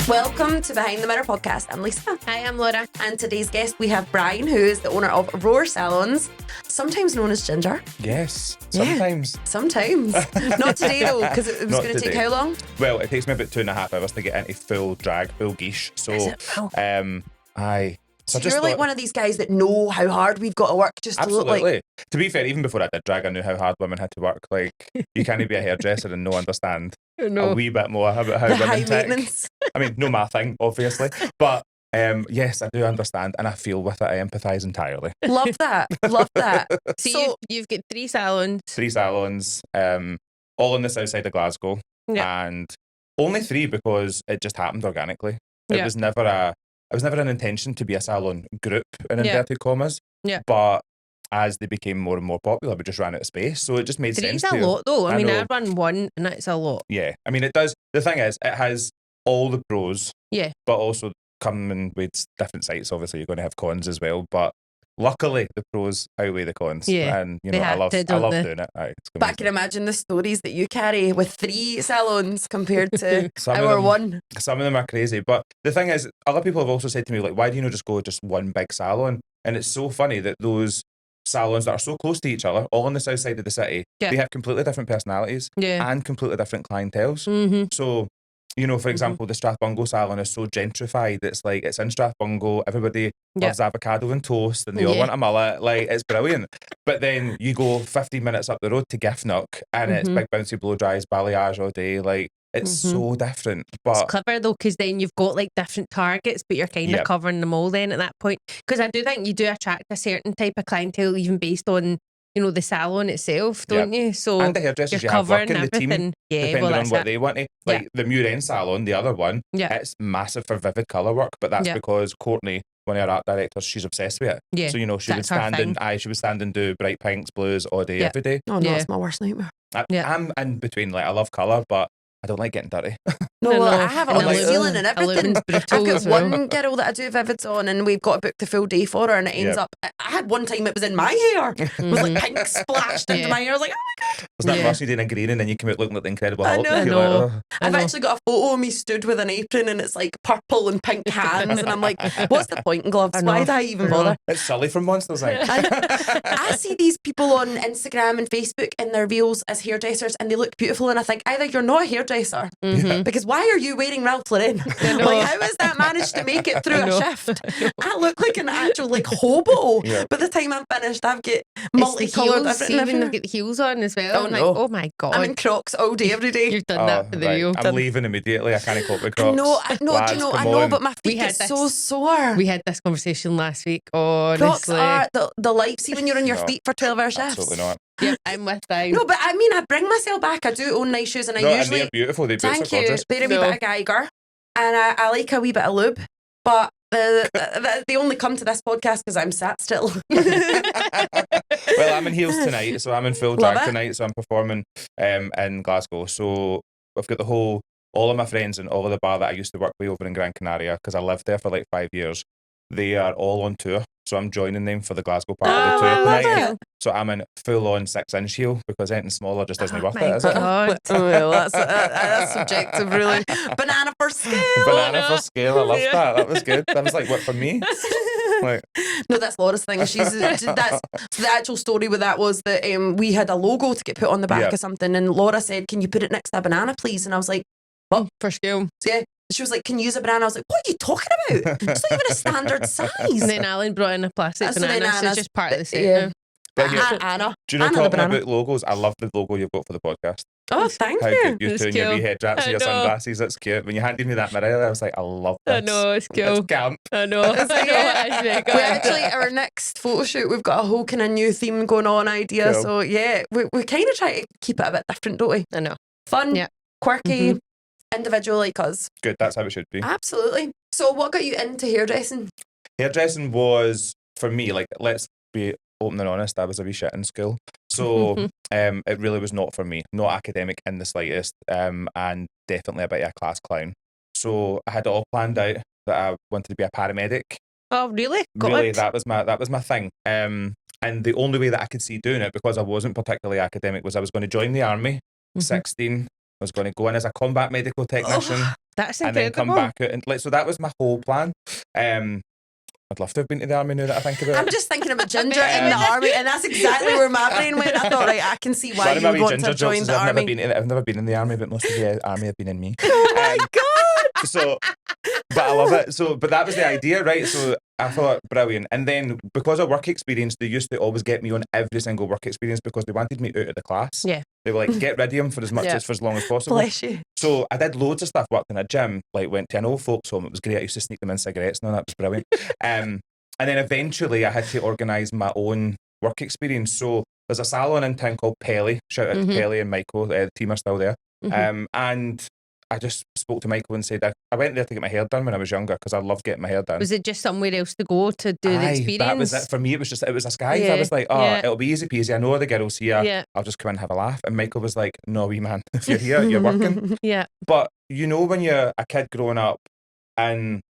Welcome to Behind the Mirror podcast. I'm Lisa. Hi, I'm Laura. And today's guest, we have Brian, who is the owner of Roar Salons, sometimes known as Ginger. Yes, sometimes. Yeah, sometimes. Not today, though, because it was going to take how long? Well, it takes me about 2.5 hours to get into full drag, full geesh. So, aye. So you're like one of these guys that know how hard we've got to work just to look like... To be fair, even before I did drag, I knew how hard women had to work. Like, you can't be a hairdresser and no understand a wee bit more about how women high maintenance. I mean, no my thing, obviously. But yes, I do understand and I feel with it. I empathise entirely. Love that. Love that. So you've got 3 salons. 3 salons, all on the south side of Glasgow. Yeah. And only 3 because it just happened organically. It was never an intention to be a salon group in inverted commas. Yeah. But as they became more and more popular, we just ran out of space. So it just made 3's sense. a lot though. I mean, know. I run 1 and that's a lot. Yeah. I mean, it does. The thing is, it has all the pros. Yeah. But also coming with different sites. Obviously, you're going to have cons as well. But luckily, the pros outweigh the cons. Yeah. And, you know, I love doing it. But I can imagine the stories that you carry with 3 salons compared to our 1. Some of them are crazy. But the thing is, other people have also said to me, like, why do you not just go just one big salon? And it's so funny that those salons that are so close to each other, all on the south side of the city, they have completely different personalities and completely different clienteles. Mm-hmm. So, you know, for example, the Strathbungo salon is so gentrified. It's like, it's in Strathbungo. Everybody loves avocado and toast and they all want a mullet. Like, it's brilliant. But then you go 15 minutes up the road to Giffnock and it's big bouncy blow dries, balayage all day. Like, it's so different. But it's clever though, because then you've got like different targets, but you're kind of covering them all then at that point. Because I do think you do attract a certain type of clientele even based on, you know, the salon itself, don't you? So and the hairdressers you're you have covering working, the team, depending on what they want to. Like the Muren salon, the other one, it's massive for vivid colour work, but that's because Courtney, one of our art directors, she's obsessed with it. Yeah. So, you know, she would stand and do bright pinks, blues all day, every day. Oh no, it's my worst nightmare. I'm in between, like, I love colour, but I don't like getting dirty. No, I have it on the ceiling and everything. I've got well. one girl that I do vivids on and we've got to book the full day for her and it ends up, I had one time it was in my hair. It was like pink splashed into my hair. I was like, oh my God. Was that Rusty doing a green and then you come out looking like the Incredible I Hulk? know. Like, I've actually got a photo of me stood with an apron and it's like purple and pink hands and I'm like, what's the point in gloves? Why did I even bother? It's Sully from Monsters Inc. I see these people on Instagram and Facebook in their reels as hairdressers and they look beautiful and I think either you're not a hairdresser because why are you wearing Ralph Lauren? Like, how has that managed to make it through a shift? I look like an actual like hobo. By the time I'm finished, I've got multicoloured everything. I've got the heels on as well. Oh my God. I'm in Crocs all day, every day. You've done that for the reel. I'm leaving immediately. I can't cope with Crocs. I know, but my feet get so sore. We had this conversation last week. Honestly. Crocs are the life. See, when you're on your feet for 12-hour shifts. Absolutely not. Yep, I'm with them. No, but I mean, I bring myself back. I do own nice shoes and I usually... and they're beautiful. They're thank you. gorgeous. They're a wee bit of Geiger. And I like a wee bit of lube. But they only come to this podcast because I'm sat still. Well, I'm in heels tonight, so I'm in full drag tonight, so I'm performing in Glasgow. So I've got all of my friends and all of the bar that I used to work with over in Gran Canaria, because I lived there for like 5 years. They are all on tour, so I'm joining them for the Glasgow part of the tour tonight. So I'm in full-on 6-inch heel because anything smaller just isn't worth it, is it? Well, that's subjective, really. Banana for scale. Banana for scale. I love that. That was good. That was like, what, for me? No, that's Laura's thing. That's the actual story with that was that we had a logo to get put on the back of something, and Laura said, "Can you put it next to a banana, please?" And I was like, "What for scale?" Yeah. She was like, "Can you use a banana?" I was like, "What are you talking about? It's not even a standard size." And then Alan brought in a plastic banana, so it's just part of the set. Yeah. Anna. Do you know, talking about logos, I love the logo you've got for the podcast. Oh, thank How you. Good you two and your wee head wraps and your sunglasses. That's cute. When you handed me that mirror, I was like, I love this. I know, it's cool. It's camp. I know. We actually, our next photo shoot, we've got a whole kind of new theme going on idea. Cool. So yeah, we kind of try to keep it a bit different, don't we? I know. Fun, quirky, individual like us. Good, that's how it should be. Absolutely. So what got you into hairdressing? Hairdressing was, for me, like, let's be open and honest, I was a wee shit in school. So it really was not for me. Not academic in the slightest, and definitely a bit of a class clown. So I had it all planned out that I wanted to be a paramedic. Oh, really? Really, that was my thing. And the only way that I could see doing it, because I wasn't particularly academic, was I was going to join the army. 16, I was going to go in as a combat medical technician. That's and then incredible. come back out. And so that was my whole plan. I'd love to have been to the army now that I think about it. I'm just thinking about Ginger in the army, and that's exactly where my brain went. I thought, right, I can see why you would want to have joined the army. I've never been in the army, but most of the army have been in me. Oh my God! So, but I love it. So, but that was the idea, right? So I thought, brilliant. And then because of work experience, they used to always get me on every single work experience because they wanted me out of the class. Yeah. They were like, get rid of him for as much as for as long as possible. Bless you. So I did loads of stuff, worked in a gym, like went to an old folks home. It was great. I used to sneak them in cigarettes and all that. It was brilliant. And then eventually I had to organise my own work experience. So there's a salon in town called Pelly. Shout out to Pelly and Michael. The team are still there. And I just spoke to Michael and said, I went there to get my hair done when I was younger because I loved getting my hair done. Was it just somewhere else to go to do the experience? That was it. For me, it was a skive. I was like, it'll be easy peasy. I know the girls here. Yeah. I'll just come in and have a laugh. And Michael was like, no, wee man, if you're here, you're working. Yeah. But you know, when you're a kid growing up, and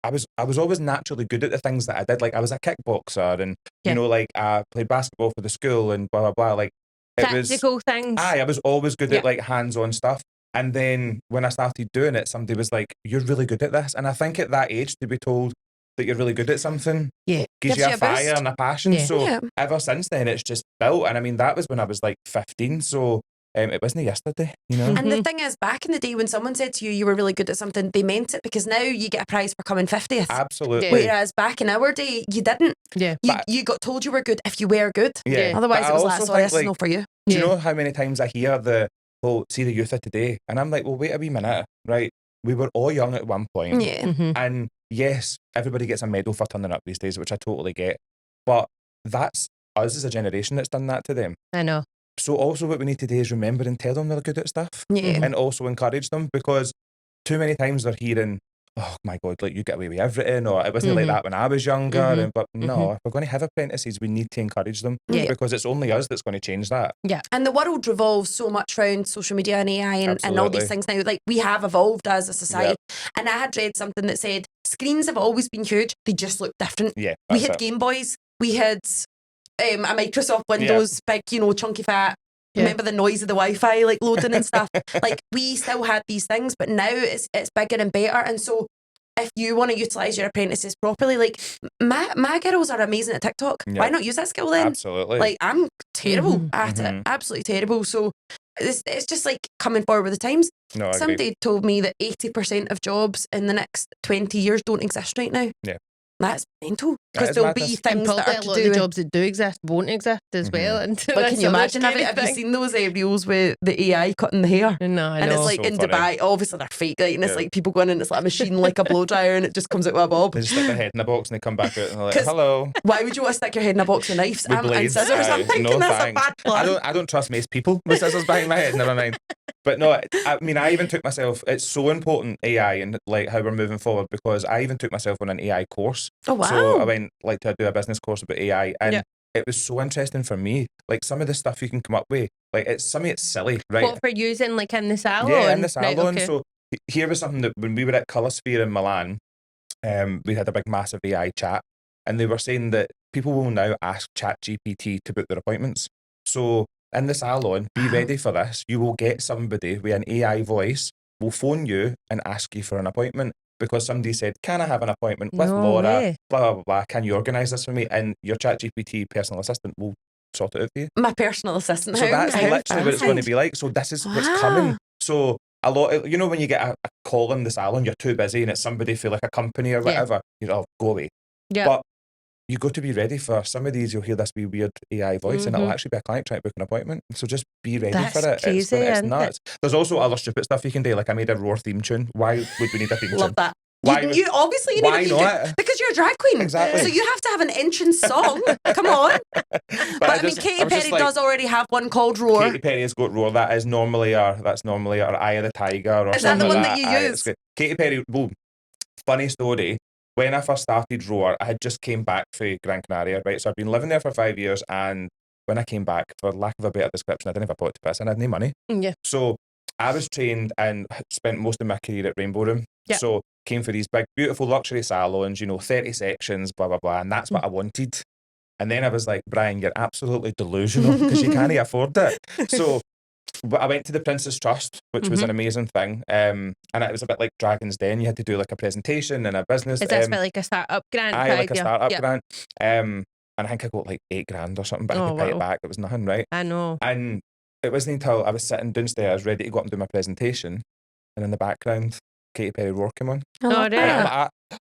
I was always naturally good at the things that I did. Like I was a kickboxer, and you know, like I played basketball for the school and blah blah blah. Like tactical things. I was always good at like hands-on stuff. And then when I started doing it, somebody was like, "You're really good at this." And I think at that age, to be told that you're really good at something, gives you a fire and a passion. Yeah. So ever since then, it's just built. And I mean, that was when I was like 15. So it wasn't yesterday, you know. And the thing is, back in the day when someone said to you, you were really good at something, they meant it, because now you get a prize for coming 50th. Absolutely. Whereas back in our day, you didn't. Yeah. You got told you were good if you were good. Yeah. Otherwise, it was like, sorry, this is not for you. Do you know how many times I hear see the youth of today? And I'm like, well, wait a wee minute, right? We were all young at one point. Yeah. And yes, everybody gets a medal for turning up these days, which I totally get. But that's us as a generation that's done that to them. I know. So also what we need today is remember and tell them they're good at stuff. Yeah. And also encourage them, because too many times they're hearing, oh my God, like you get away with everything, or it wasn't like that when I was younger. But no, if we're going to have apprentices, we need to encourage them, because it's only us that's going to change that. Yeah. And the world revolves so much around social media and AI and all these things now. Like, we have evolved as a society. And I had read something that said screens have always been huge, they just look different. Yeah, we had Game Boys, we had a Microsoft Windows, big, chunky fat. Remember the noise of the Wi-Fi like loading and stuff. Like, we still had these things, but now it's bigger and better. And so if you want to utilise your apprentices properly, like my girls are amazing at TikTok. Why not use that skill then? Absolutely. Like, I'm terrible at it. Absolutely terrible. So it's just like coming forward with the times. No, somebody told me that 80% of jobs in the next 20 years don't exist right now. Yeah. That's mental, because there'll be things that are a lot of the jobs that do exist won't exist as well. And but can you imagine? Have you seen those reels with the AI cutting the hair? No, I know. And it's like in Dubai, obviously they're fake, right? And it's like people going in, it's like a machine, like a blow dryer, and it just comes out with a bob. They just stick their head in a box and they come back out and they're like, hello. Why would you want to stick your head in a box of knives and scissors? I'm thinking that's a bad plan. I don't trust most people with scissors behind my head, never mind. But no, I mean, I even took myself, it's so important, AI, and like how we're moving forward, because I even took myself on an AI course. Oh, wow. So I went like to do a business course about AI, and it was so interesting for me. Like, some of the stuff you can come up with, like it's silly, right? What, for using like in the salon? Yeah, in the salon. Right, okay. So here was something that when we were at Coloursphere in Milan, we had a big massive AI chat, and they were saying that people will now ask ChatGPT to book their appointments. So in the salon, be ready for this. You will get somebody with an AI voice will phone you and ask you for an appointment, because somebody said, can I have an appointment with Laura? Way. Blah, blah, blah, blah. Can you organise this for me? And your ChatGPT personal assistant will sort it out for you. My personal assistant. So that's literally what it's going to be like. So this is what's coming. So a lot of, when you get a call in the salon, you're too busy and it's somebody for like a company or whatever, go away. Yeah. But you got to be ready for some of these. You'll hear this wee weird AI voice, and it'll actually be a client trying to book an appointment. So just be ready for it. Crazy, it's nuts. There's also other stupid stuff you can do. Like, I made a Roar theme tune. Why would we need a theme tune? Love that. Why you obviously need a theme tune because you're a drag queen. Exactly. So you have to have an entrance song. Come on. But I mean, Katy Perry does already have one called Roar. Katy Perry has got Roar. That's normally our Eye of the Tiger or Is something that the one like that you use? Katy Perry. Well, funny story. When I first started Roar, I had just came back from Gran Canaria, right? So I've been living there for 5 years, and when I came back, for lack of a better description, I didn't have a pot to piss and I had no money. Yeah. So I was trained and spent most of my career at Rainbow Room. Yeah. So came for these big, beautiful luxury salons, 30 sections, blah, blah, blah. And that's what I wanted. And then I was like, Brian, you're absolutely delusional because you can't afford it. So But I went to the Princess Trust, which was an amazing thing. And it was a bit like Dragon's Den. You had to do like a presentation and a business. Is this a bit like a start-up grant? Like a start-up grant. And I think I got like $8,000 or something, but I had to pay it back. It was nothing, right? I know. And it wasn't until I was sitting downstairs ready to go up and do my presentation, and in the background, Katy Perry Roar came on. Oh, And I'm like,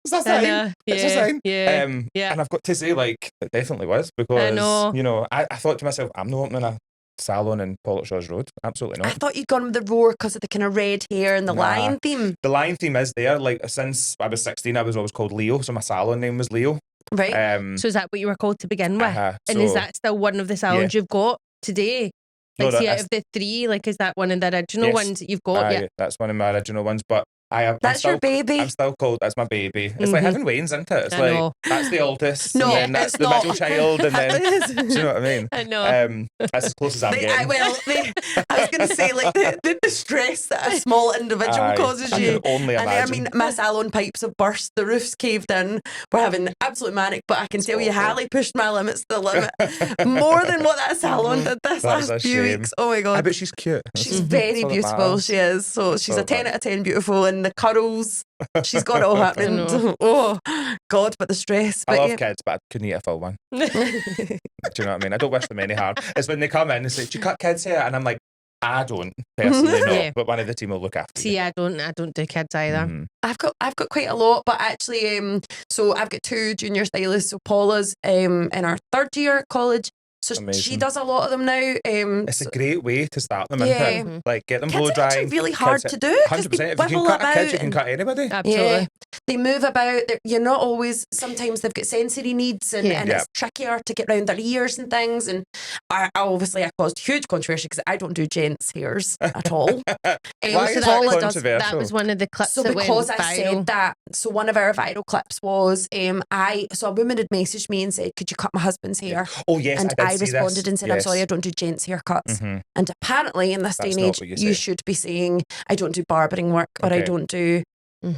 is that a sign? It's a sign. Yeah. And I've got to say, like, it definitely was, because, you know, I thought to myself, I'm not opening a salon in Pollokshaws Road. Absolutely not. I thought you'd gone with the Roar because of the kind of red hair and the lion theme. The lion theme is there. Like, since I was 16, I was always called Leo, so my salon name was Leo. Right. So is that what you were called to begin with? And is that still one of the salons you've got today? Like, see, out of the 3, like, is that one of the original ones that you've got? Yeah, that's one of my original ones. But that's your baby. I'm still called. That's my baby. It's like having Wayne's, isn't it? It's like that's the oldest, no, and then that's the middle child, and then do you know what I mean? I know. That's as close as I'm getting. I was going to say, like, the stress that a small individual causes you. Only imagine. I mean, my salon pipes have burst. The roof's caved in. We're having absolute manic. But I can tell you, Hallie pushed my limits to the limit more than what that salon did this last few weeks. Oh my god! I bet she's cute. She's very beautiful. She is. So she's a 10 out of 10 beautiful, and the curls. She's got it all happening. Oh God, but the stress. I love kids, but I couldn't eat a full one. Do you know what I mean? I don't wish them any harm. It's when they come in and say, "Do you cut kids' hair?" And I'm like, I don't personally know, but one of the team will look after you. See, I don't do kids either. I've got quite a lot, but actually, so I've got 2 junior stylists. So Paula's in our 3rd year at college. So she does a lot of them now. It's a great way to start them, isn't it? Like, get them blow dry. It's really hard to do. 100%. If you can cut a kid, you can cut anybody. Absolutely. Yeah. They move about. You're not always. Sometimes they've got sensory needs, and it's trickier to get round their ears and things. And I caused huge controversy because I don't do gents' hairs at all. Why is that controversial? That was one of the clips. So that because went I viral. said that, so one of our viral clips was so a woman had messaged me and said, "Could you cut my husband's hair?" Oh yes, and I responded and said, "I'm sorry, I don't do gents' haircuts." And apparently, in this day and age, you should be saying, "I don't do barbering work," or "I don't do."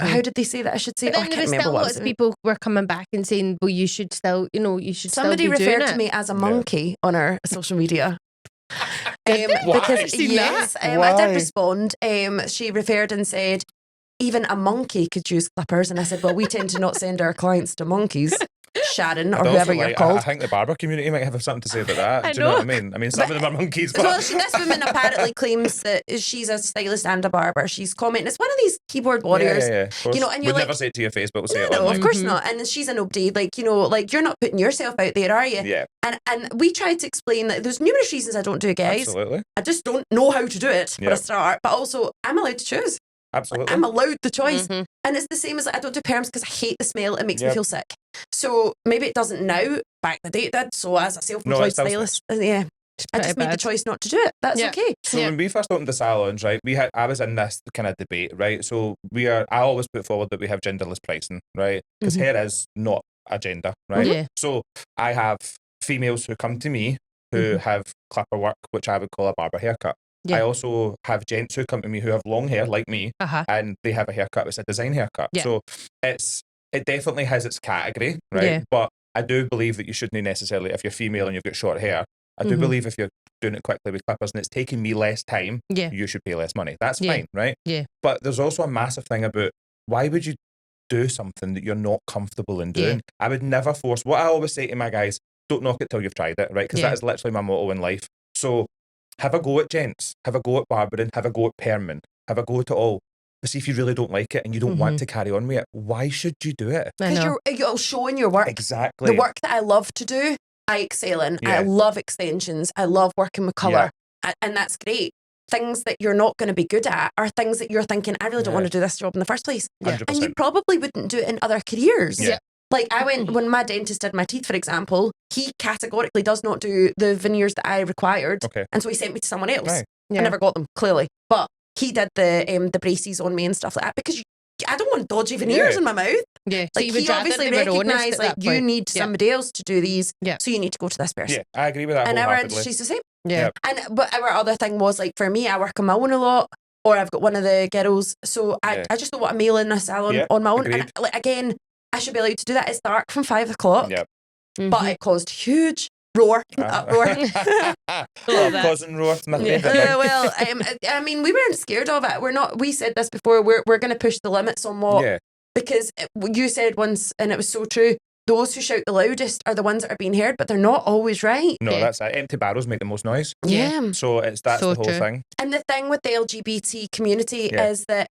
How did they say that? I should say. But then there was still lots of people were coming back and saying, "Well, you should still, you should." Somebody still be referred doing to it. me as a monkey on our social media. Because I did respond. She referred and said, even a monkey could use clippers, and I said, well, we tend to not send our clients to monkeys. Sharon, or whoever you're called. I think the barber community might have something to say about that. Do you know what I mean? I mean, some of them are monkeys. But... Well, this woman apparently claims that she's a stylist and a barber. She's commenting. It's one of these keyboard warriors. Yeah, and you're we'd never say it to your face, but we'll say it No, online. of course not. And she's a nobody. Like you're not putting yourself out there, are you? Yeah. And we tried to explain that there's numerous reasons I don't do it, guys. Absolutely. I just don't know how to do it for a start. But also, I'm allowed to choose. Absolutely. I'm allowed the choice. And it's the same as I don't do perms because I hate the smell. It makes me feel sick. So maybe it doesn't now. Back in the day it did. So as a self-employed stylist, I just made the choice not to do it. That's okay. So when we first opened the salons, right, I was in this kind of debate, right? So I always put forward that we have genderless pricing, right? Because hair is not a gender, right? Yeah. So I have females who come to me who have clipper work, which I would call a barber haircut. Yeah. I also have gents who come to me who have long hair like me, and they have a haircut. It's a design haircut. Yeah. So it definitely has its category, right? Yeah. But I do believe that you shouldn't necessarily, if you're female and you've got short hair, I do believe if you're doing it quickly with clippers and it's taking me less time, you should pay less money. That's fine, right? Yeah. But there's also a massive thing about why would you do something that you're not comfortable in doing? I would never force. What I always say to my guys, don't knock it till you've tried it, right? Because that is literally my motto in life. So have a go at gents, have a go at barbering, have a go at perming, have a go at it all. But see, if you really don't like it and you don't want to carry on with it, why should you do it? Because you're showing your work. Exactly. The work that I love to do, I excel in. I love extensions. I love working with colour. And that's great. Things that you're not going to be good at are things that you're thinking, I really don't want to do this job in the first place. 100%. And you probably wouldn't do it in other careers. Yeah. Like when my dentist did my teeth, for example, he categorically does not do the veneers that I required. Okay. And so he sent me to someone else. Right. I never got them, clearly. But he did the braces on me and stuff like that because I don't want dodgy veneers in my mouth. Yeah. Like so he obviously recognised like you need somebody else to do these. Yeah. So you need to go to this person. Yeah, I agree with that. And our industry's the same. Yeah. But our other thing was like for me, I work on my own a lot. Or I've got one of the girls. So I just don't want to mail in a salon on my own. Agreed. And again, I should be allowed to do that. It's dark from 5 o'clock. Yep. But it caused huge Roar. Uproar. Cousin roar. My favourite thing. Well, I mean, we weren't scared of it. We said this before, we're going to push the limits on what, because you said once, and it was so true, those who shout the loudest are the ones that are being heard, but they're not always right. No, that's it. Empty barrels make the most noise. Yeah. So that's so the whole thing. And the thing with the LGBT community is that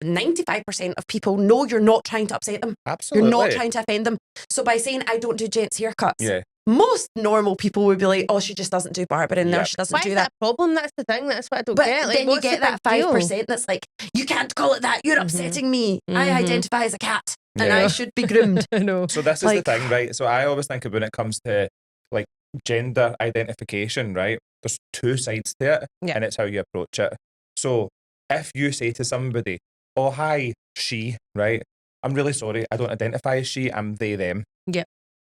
95% of people know you're not trying to upset them. Absolutely. You're not trying to offend them. So by saying, I don't do gents haircuts, most normal people would be like, oh, she just doesn't do barber in there. She doesn't do that. Problem? That's the thing. That's what I don't but get. Like, then you get that 5% that's like, you can't call it that. You're upsetting me. I identify as a cat and I should be groomed. I know. So this is the thing, right? So I always think when it comes to like gender identification, right? There's two sides to it and it's how you approach it. So if you say to somebody, oh, hi, she, right? I'm really sorry. I don't identify as she. I'm they, them. Yeah.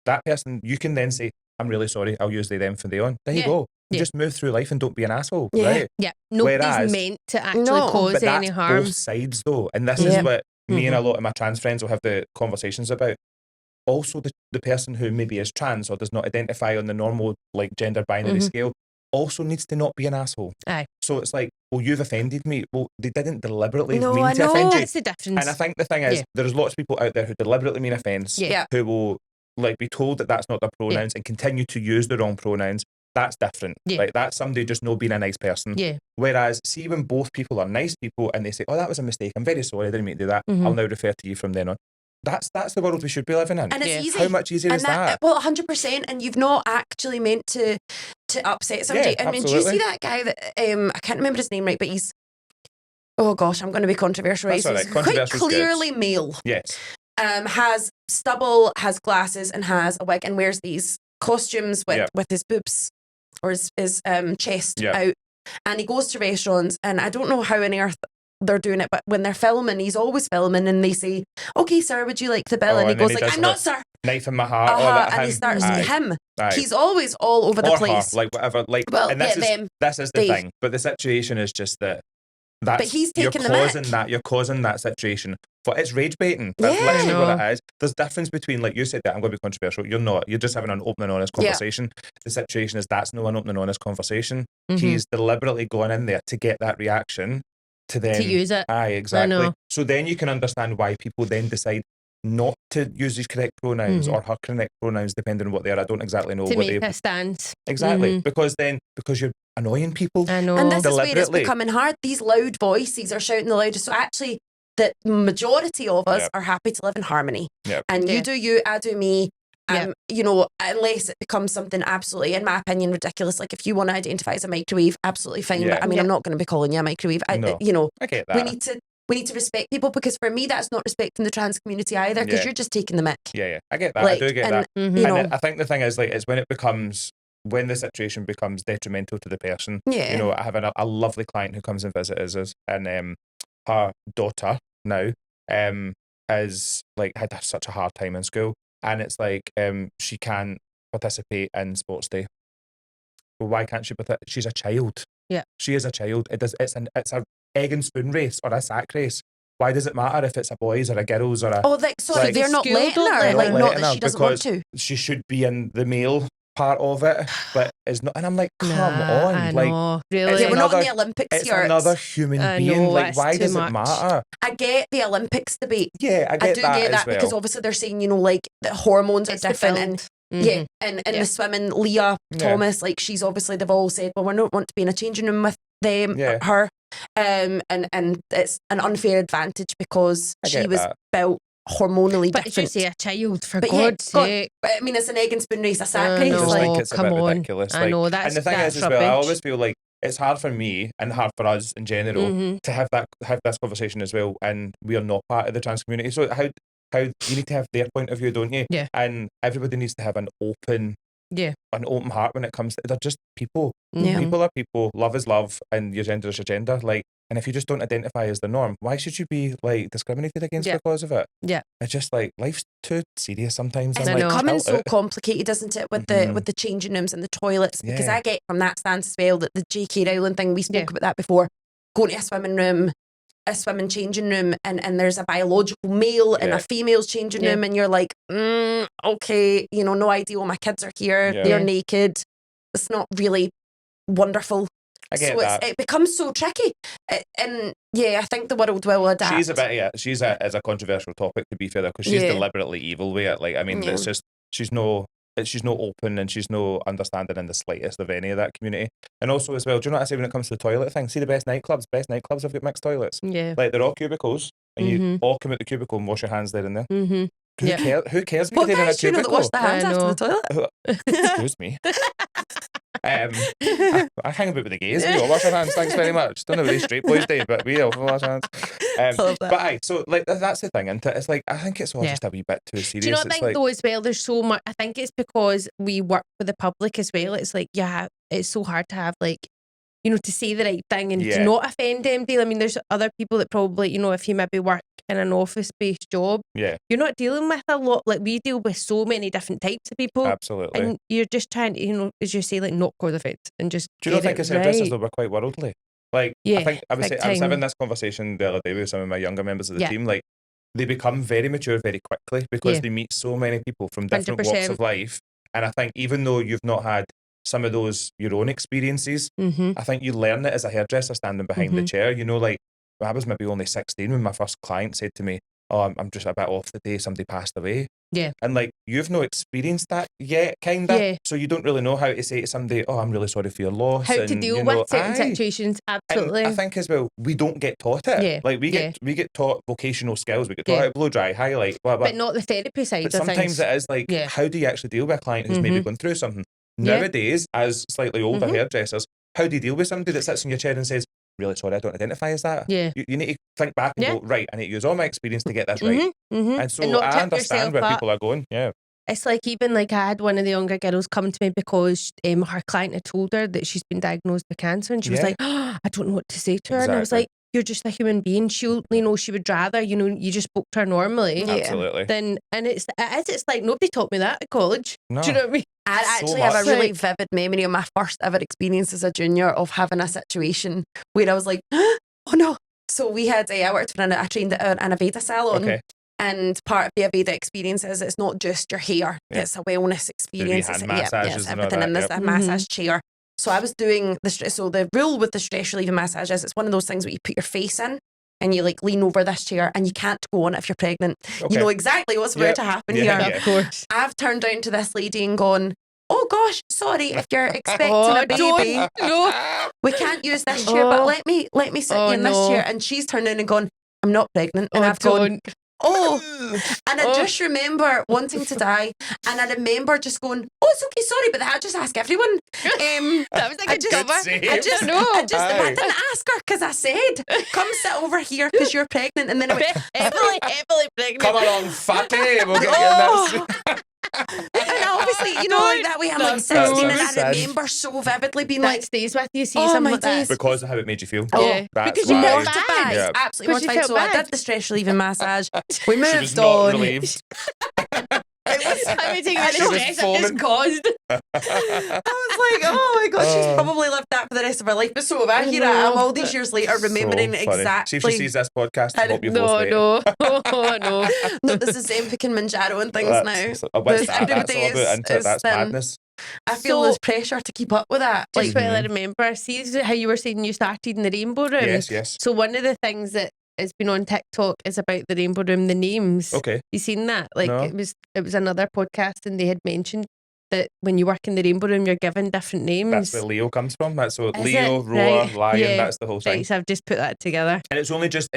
That person, you can then say, I'm really sorry. I'll use they, them for they on. There you go. You just move through life and don't be an asshole, right? Yeah. Nobody's meant to actually cause any harm. Both sides though. And this is what me and a lot of my trans friends will have the conversations about. Also, the person who maybe is trans or does not identify on the normal like gender binary scale also needs to not be an asshole. Aye. So it's like, well, you've offended me. Well, they didn't deliberately mean I to know. offend you. That's the difference. And I think the thing is, there's lots of people out there who deliberately mean offence, who will like be told that that's not their pronouns and continue to use the wrong pronouns. That's different. Like that's somebody just not being a nice person. Whereas, see when both people are nice people and they say, oh, that was a mistake. I'm very sorry. I didn't mean to do that. I'll now refer to you from then on. That's the world we should be living in. And it's easy. How much easier is that? Well, 100%. And you've not actually meant to upset somebody. I mean, do you see that guy that I can't remember his name right, but he's oh gosh, I'm going to be controversial. That's He's quite clearly male. Yes. Has stubble, has glasses, and has a wig, and wears these costumes with his boobs or his chest out. And he goes to restaurants, and I don't know how on earth they're doing it, but when they're filming, he's always filming, and they say, "Okay, sir, would you like the bill?" And he goes like, "I'm not, sir." Knife in my heart. And he starts him. He's always all over the place. Her, like whatever. Like, well, and this is the thing. But the situation is just that. But he's taking you're causing that situation. For it's rage baiting. That's literally what it is. There's difference between, like you said, that I'm going to be controversial. You're not. You're just having an open and honest conversation. The situation is that's not an open and honest conversation. He's deliberately going in there to get that reaction to then to use it. Aye, exactly. So then you can understand why people then decide not to use these correct pronouns or her correct pronouns, depending on what they are. I don't exactly know to what make a stance. Exactly, because you're annoying people. I know. And this is where it's becoming hard. These loud voices are shouting the loudest. So actually, the majority of us are happy to live in harmony. And you do you, I do me. You know, unless it becomes something absolutely, in my opinion, ridiculous. Like if you want to identify as a microwave, absolutely fine. But I mean, I'm not going to be calling you a microwave. You know, I get that. We need to respect people, because for me, that's not respecting the trans community either, because you're just taking the mick. Yeah, I get that. Like, I do get that. You know, I think the thing is, like, it's when the situation becomes detrimental to the person. Yeah. You know, I have a lovely client who comes and visits us, and her daughter now is like had such a hard time in school, and it's like she can't participate in sports day. Well, why can't she? She's a child. Yeah, she is a child. It's a egg and spoon race or a sack race. Why does it matter if it's a boys or a girls or a? Oh, sorry, they're not letting her. Like, not that she doesn't want to. She should be in the male part of it, but it's not. And I'm like, come on, I like, know, really? We're not in the Olympics it's here. Another human being. Like, why does it matter? I get the Olympics debate. Yeah, I do get that because obviously they're saying, you know, like the hormones are different, and and the swimming, Leah Thomas, like they've all said, well, we don't want to be in a changing room with them, her, and it's an unfair advantage because she was built hormonally different. But did you say a child, for God's sake? But I mean, it's an egg and spoon race, a sack race. I just think it's a bit ridiculous. I know, that's and the thing is as well, I always feel like it's hard for me and hard for us in general to have this conversation as well, and we are not part of the trans community. So how you need to have their point of view, don't you? Yeah. And everybody needs to have an open heart when it comes to, they're just people. People are people. Love is love, and your gender is your gender. Like, and if you just don't identify as the norm, why should you be like discriminated against because of it? Yeah. It's just like life's too serious sometimes. It's becoming so complicated, isn't it, with the changing rooms and the toilets? Because I get from that stance as well that the J.K. Rowling thing, we spoke about that before, going to a swimming room, a swimming changing room and there's a biological male and a female's changing room, and you're like, okay, you know, no idea my kids are here, they're naked. It's not really wonderful. I get that. It becomes so tricky. And I think the world will adapt. She's a bit, she's a controversial topic, to be fair, because she's deliberately evil with it. Like, I mean, it's just, she's no open and she's no understanding in the slightest of any of that community. And also as well, do you know what I say when it comes to the toilet thing? See the best nightclubs have got mixed toilets. Yeah. Like, they're all cubicles and you all come out the cubicle and wash your hands there and there. Mm-hmm. Who cares if you're in a cubicle? Wash their hands after the toilet? Excuse me. I hang about with the gays. We all wash our hands. Thanks very much. Don't know what these straight boys do, but we all wash our hands. But so like that's the thing, and it's like I think it's all just a wee bit too serious. Do you not think though as well? There's so much. I think it's because we work with the public as well. It's like it's so hard to have like, you know, to say the right thing and to not offend anybody. I mean, there's other people that probably, you know, if you maybe work in an office-based job, you're not dealing with a lot. Like, we deal with so many different types of people. Absolutely. And you're just trying to, you know, as you say, like, not go the fence and just Do you not think as hairdressers, though, we're quite worldly? Like, I think I was having this conversation the other day with some of my younger members of the team. Like, they become very mature very quickly because they meet so many people from different 100%. Walks of life. And I think even though you've not had some of those your own experiences, I think you learn it as a hairdresser standing behind the chair. You know, like, I was maybe only 16 when my first client said to me, oh, I'm just a bit off the day, somebody passed away. Yeah. And like, you've not experienced that yet, kind of. Yeah. So you don't really know how to say to somebody, oh, I'm really sorry for your loss. How to deal with certain situations, absolutely. And I think as well, we don't get taught it. Yeah. Like, we get taught vocational skills. We get taught how to blow dry, highlight, blah, blah. But not the therapy side but sometimes it is like, how do you actually deal with a client who's maybe going through something? Nowadays, as slightly older hairdressers, how do you deal with somebody that sits in your chair and says, really sorry, I don't identify as that? Yeah. You need to think back and go, right, I need to use all my experience to get this right. And so I understand where people are going. Yeah. It's like, even like, I had one of the younger girls come to me because her client had told her that she's been diagnosed with cancer, and she was like, oh, I don't know what to say to her. And I was like, you're just a human being. She'll, you know, she would rather, you know, you just spoke to her normally. Absolutely. And it's like, nobody taught me that at college. No. Do you know what I mean? I actually have a really vivid memory of my first ever experience as a junior of having a situation where I was like, oh no. So we had, I trained at an Aveda salon. Okay. And part of the Aveda experience is it's not just your hair. Yeah. It's a wellness experience. It's massages and everything in this a massage chair. So I was doing so the rule with the stress relieving massage is it's one of those things where you put your face in and you like lean over this chair and you can't go on it if you're pregnant. Okay. You know exactly what's about to happen here. Of course. I've turned down to this lady and gone, oh gosh, sorry, if you're expecting a baby, no, we can't use this chair, but let me sit you in this chair. And she's turned in and gone, I'm not pregnant. And I've gone, and I just remember wanting to die, and I remember just going, oh, it's okay, sorry, but I just ask everyone. That was like I didn't ask her because I said, come sit over here because you're pregnant. And then I went, heavily pregnant. Come along, fatty, we'll get you in this. And obviously, you know, like that way I'm like 16 and I remember so vividly being like, stays with you, see something like that. Because of how it made you feel. Because you felt bad. Yeah. Absolutely mortified. So I did the stress relieving massage. We moved she was not relieved. Everything that stress it just caused. I was like, oh my god, she's probably lived that for the rest of her life. But so have I. Here I am all these years later remembering exactly. See if she sees this podcast, I hope you both No. No, this is Zempic and Manjaro and things now. That's madness. I feel there's pressure to keep up with that. Just while I remember, see how you were saying you started in the Rainbow Room? Yes. So one of the things that has been on TikTok is about the Rainbow Room, the names. Okay. You seen that? Like, no. It was another podcast and they had mentioned that when you work in the Rainbow Room, you're given different names. That's where Leo comes from. That's so Leo, Roa, Lion. That's the whole thing. Right, so I've just put that together. And it's only just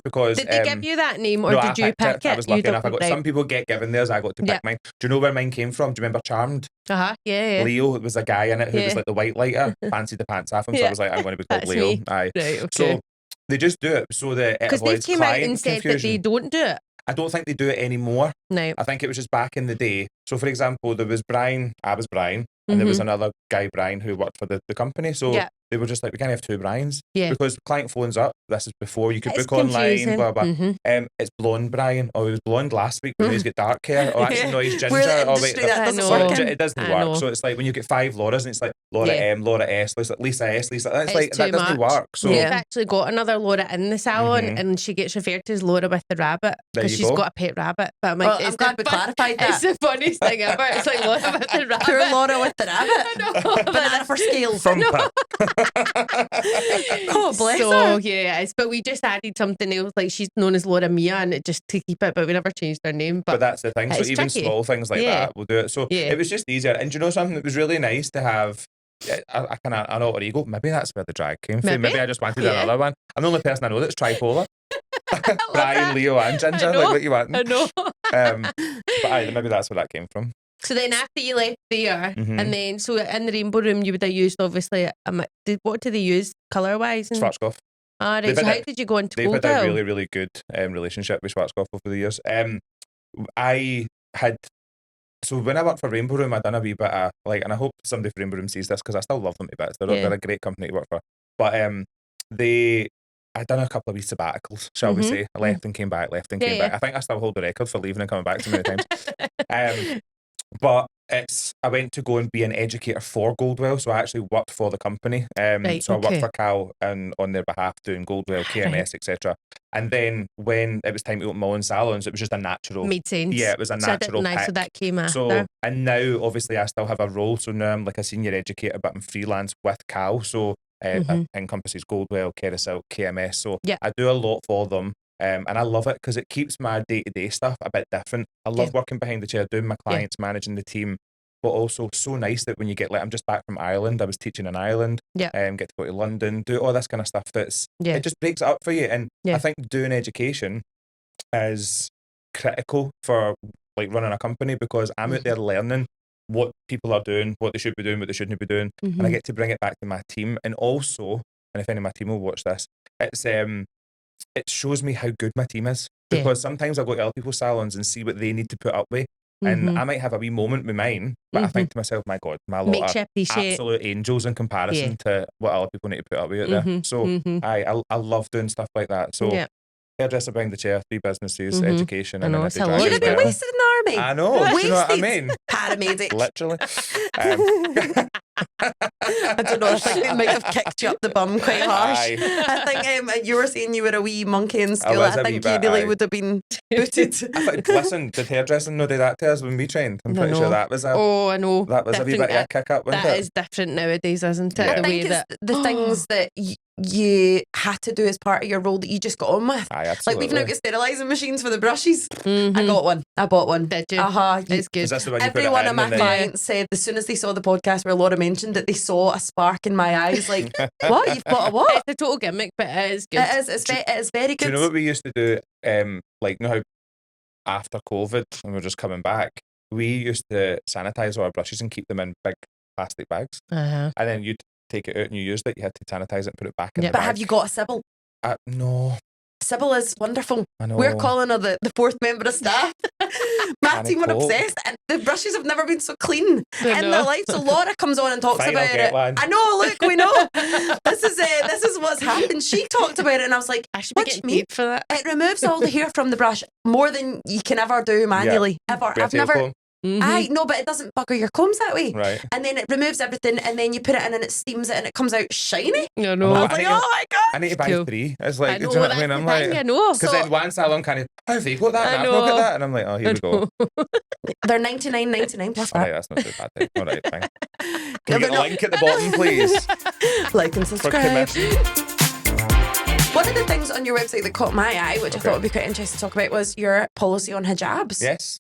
because. Did they give you that name, or did you pick it? I was lucky enough. Some people get given theirs. I got to pick mine. Do you know where mine came from? Do you remember Charmed? Yeah. Leo was a guy in it who was like the white lighter. Fancied the pants off him, so I was like, I'm going to be called Leo. Me. Aye. Right. Okay. So they just do it so that it avoids client confusion. Because they came out and said that they don't do it. I don't think they do it anymore. No. I think it was just back in the day. So, for example, there was Brian, I was Brian, and there was another guy, Brian, who worked for the company. So they were just like, we can't have two Brians. Yeah. Because the client phones up, this is before you could It's book online, confusing. blah, blah. It's blonde Brian. Oh, he was blonde last week, but now he's got dark hair. Oh, actually, no, he's ginger. We're the Oh, industry wait, that doesn't work. It doesn't work. So it's like when you get 5 Lauras and it's like Laura M, Laura S, Lisa S, Lisa. That's like, that doesn't work. So we've actually got another Laura in the salon and she gets referred to as Laura with the rabbit because she's got a pet rabbit. But I'm like, well, I'm glad we clarified that. It's the funniest thing ever. It's like Laura with the rabbit. Poor Laura with the rabbit. Banana for scales. Oh, bless her. So yeah, but we just added something else. Like she's known as Laura Mia, and it just to keep it, but we never changed her name. But that's the thing. So even small things like that, we'll do it. So it was just easier. And do you know something? It was really nice to have a kind of an alter ego. Maybe that's where the drag came from. Maybe I just wanted another one. I'm the only person I know that's tripolar. Brian, Leo, and Ginger. Like what you want. I know. But maybe that's where that came from. So then after you left there, and then so in the Rainbow Room, you would have used obviously. What do they use colour wise? Schwarzkopf. All right. So how did you go into Goldwell? They've had a really, really good relationship with Schwarzkopf over the years. I had. So when I worked for Rainbow Room, I'd done a wee bit of like, and I hope somebody from Rainbow Room sees this because I still love them to bits. They're a great company to work for. But I'd done a couple of wee sabbaticals, shall we say. I left and came back, left and came back. I think I still hold the record for leaving and coming back so many times. But I went to go and be an educator for Goldwell, so I actually worked for the company. So I worked for Cal and on their behalf doing Goldwell, KMS, etc. And then when it was time to open my own salons, it was just a natural. Made sense. Yeah, it was a natural pick. So that came after. So, and now obviously I still have a role, so now I'm like a senior educator, but I'm freelance with Cal. So it encompasses Goldwell, Carousel, KMS. So I do a lot for them. And I love it because it keeps my day-to-day stuff a bit different. I love working behind the chair, doing my clients, managing the team, but also so nice that when you get like, I'm just back from Ireland, I was teaching in Ireland, get to go to London, do all this kind of stuff it just breaks it up for you. And I think doing education is critical for like running a company because I'm out there learning what people are doing, what they should be doing, what they shouldn't be doing. And I get to bring it back to my team. And also, and if any of my team will watch this, it shows me how good my team is because sometimes I go to other people's salons and see what they need to put up with and I might have a wee moment with mine but I think to myself, my God, my lot are absolute angels in comparison to what other people need to put up with out there. So I love doing stuff like that. So hairdresser behind the chair, 3 businesses, education, and then I do drag. You'd have been wasted in the army. I know. Do you know what I mean? Paramedic. Literally. I don't know. I think they might have kicked you up the bum quite harsh. I think you were saying you were a wee monkey in school. I think you really would have been booted. Listen, did hairdressing not do that to us when we trained? I'm pretty sure that was I know. That was a wee bit of a kick up, wasn't it? That is different nowadays, isn't it? Yeah. I think it's the things that you had to do as part of your role that you just got on with. Like we've now got sterilising machines for the brushes. I got one. I bought one. Did you? It's good. Is this the one you Every put it one in of my clients said as soon as they saw the podcast where Laura mentioned it, they saw a spark in my eyes. Like, what? You've got a what? It's a total gimmick, but it is good. It is. It is very good. Do you know what we used to do? Like, you know how after COVID, when we're just coming back, we used to sanitize all our brushes and keep them in big plastic bags. And then you'd take it out and you used it, you had to sanitize it and put it back in the bag. But have you got a Sybil? No. Sybil is wonderful. I know. We're calling her the 4th member of staff. My team were obsessed and the brushes have never been so clean in their life. So Laura comes on and talks about it. I know, look, we know. This is what's happened. She talked about it and I was like, I should be getting paid for that. It removes all the hair from the brush more than you can ever do manually. Ever. I've never... I know, but it doesn't bugger your combs that way. Right. And then it removes everything and then you put it in and it steams it and it comes out shiny. No. I was like, oh my God. I need to buy 3. It's like, do you know what I mean? I'm like, because then one salon kind of, how have they got that? I've not got that. And I'm like, oh, here we go. They're $99.99 plus that. Alright, that's not too bad. Alright, fine. Can we get a link at the bottom, please? Like and subscribe. One of the things on your website that caught my eye, which I thought would be quite interesting to talk about, was your policy on hijabs. Yes.